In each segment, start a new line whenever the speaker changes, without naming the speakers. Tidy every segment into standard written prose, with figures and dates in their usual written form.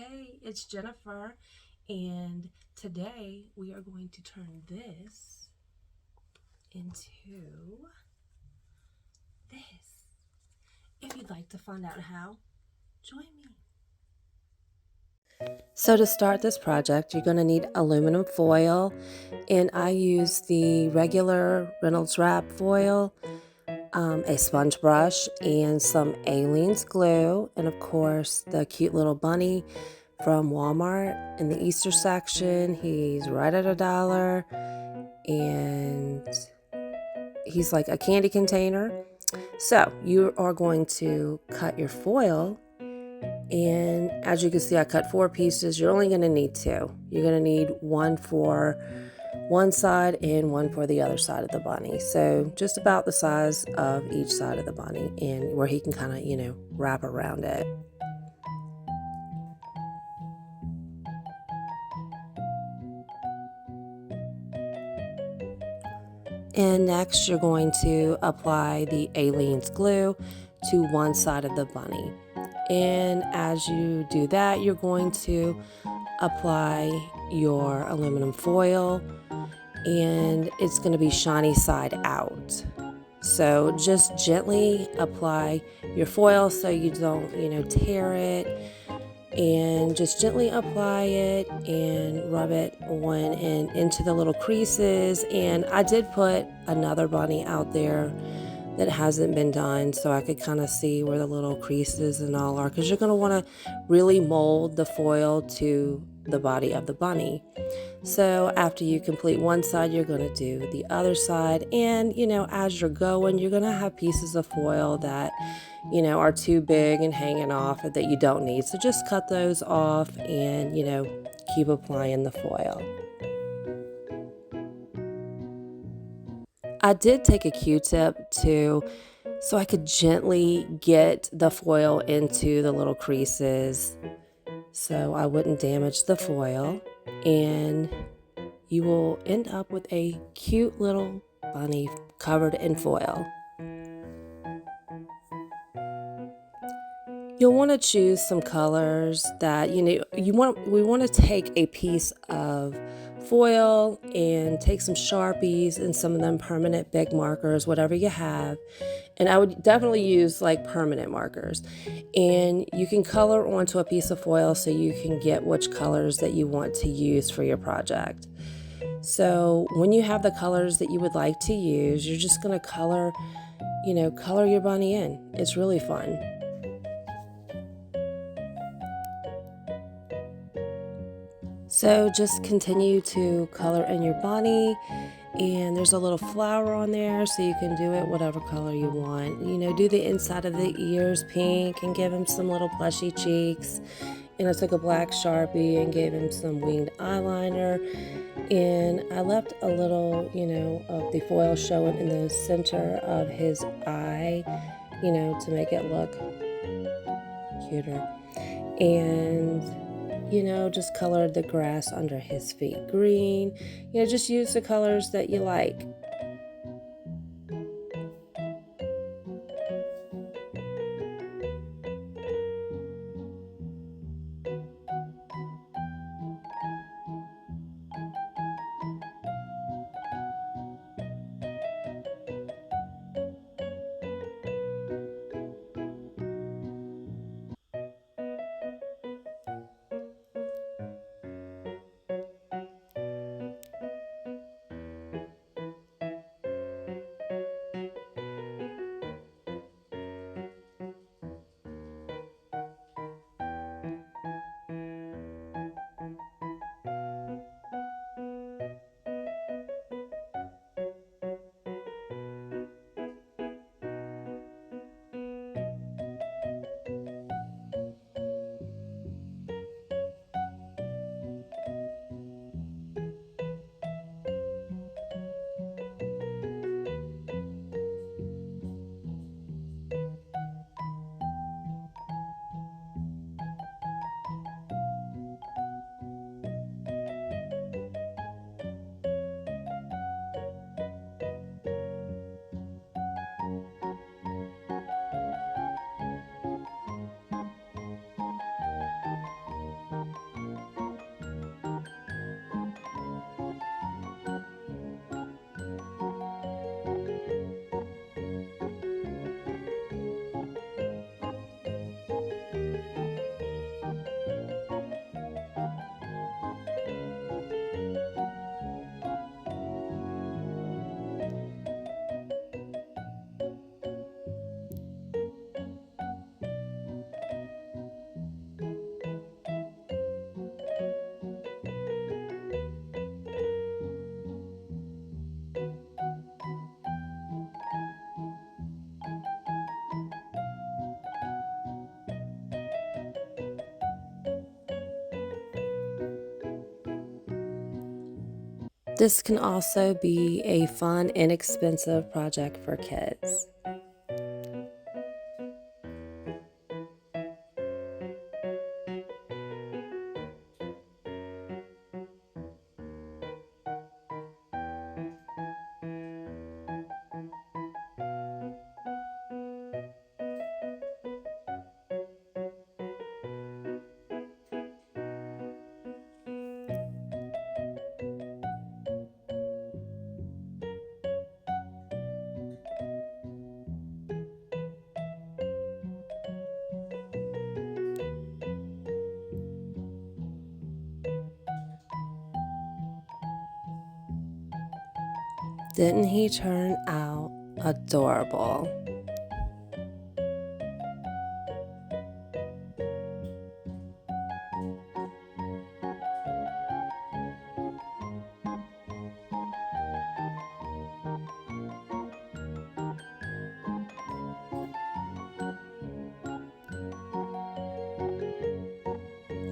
Hey, it's Jennifer, and today we are going to turn this into this. If you'd like to find out how, join me. So to start this project, you're going to need aluminum foil, and I use the regular Reynolds Wrap foil, a sponge brush, and some Aleene's glue, and of course the cute little bunny from Walmart in the Easter section. He's right at $1, and he's like a candy container. So you are going to cut your foil, and as you can see, I cut 4 pieces. You're only going to need 2. You're going to need one for one side and one for the other side of the bunny. So just about the size of each side of the bunny, and where he can kind of, wrap around it. And next you're going to apply the Aleene's glue to one side of the bunny. And as you do that, you're going to apply your aluminum foil, and it's going to be shiny side out. So just gently apply your foil so you don't, tear it, and just gently apply it and rub it on and into the little creases. And I did put another bunny out there that hasn't been done so I could kind of see where the little creases and all are, because you're going to want to really mold the foil to the body of the bunny. So after you complete one side, you're going to do the other side, and as you're going, you're going to have pieces of foil that are too big and hanging off that you don't need. So just cut those off and keep applying the foil. I did take a Q-tip too, so I could gently get the foil into the little creases so I wouldn't damage the foil, and you will end up with a cute little bunny covered in foil. You'll want to choose some colors that we want to take a piece of foil and take some Sharpies and some of them permanent big markers, whatever you have. And I would definitely use like permanent markers. And you can color onto a piece of foil so you can get which colors that you want to use for your project. So when you have the colors that you would like to use, you're just going to color your bunny in. It's really fun. So just continue to color in your bunny, and there's a little flower on there, so you can do it whatever color you want. Do the inside of the ears pink and give him some little plushy cheeks. And I took a black Sharpie and gave him some winged eyeliner. And I left a little, of the foil showing in the center of his eye, to make it look cuter. And just colored the grass under his feet green. Just use the colors that you like. This can also be a fun, inexpensive project for kids. Didn't he turn out adorable?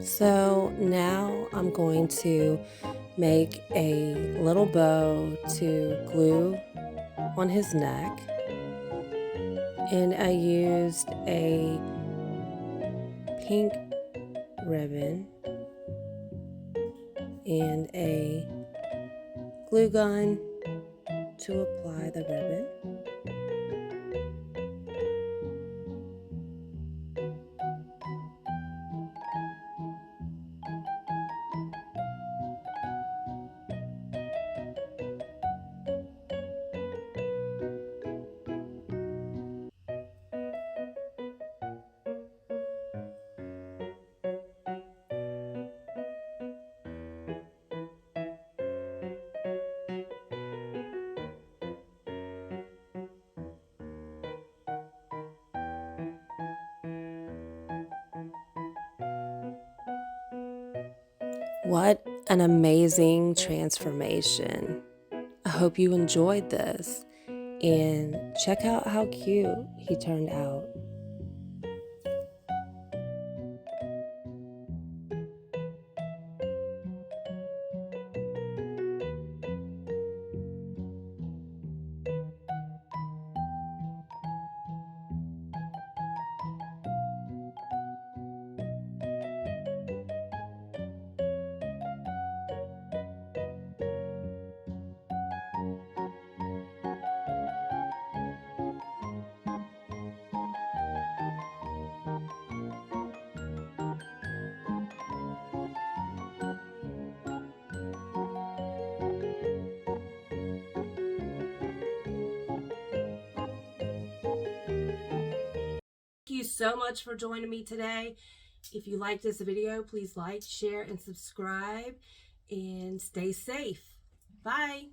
So now I'm going to make a little bow to glue on his neck, and I used a pink ribbon and a glue gun to apply the ribbon. What an amazing transformation. I hope you enjoyed this, and check out how cute he turned out. Thank you so much for joining me today. If you like this video, please like, share, and subscribe, and stay safe. Bye.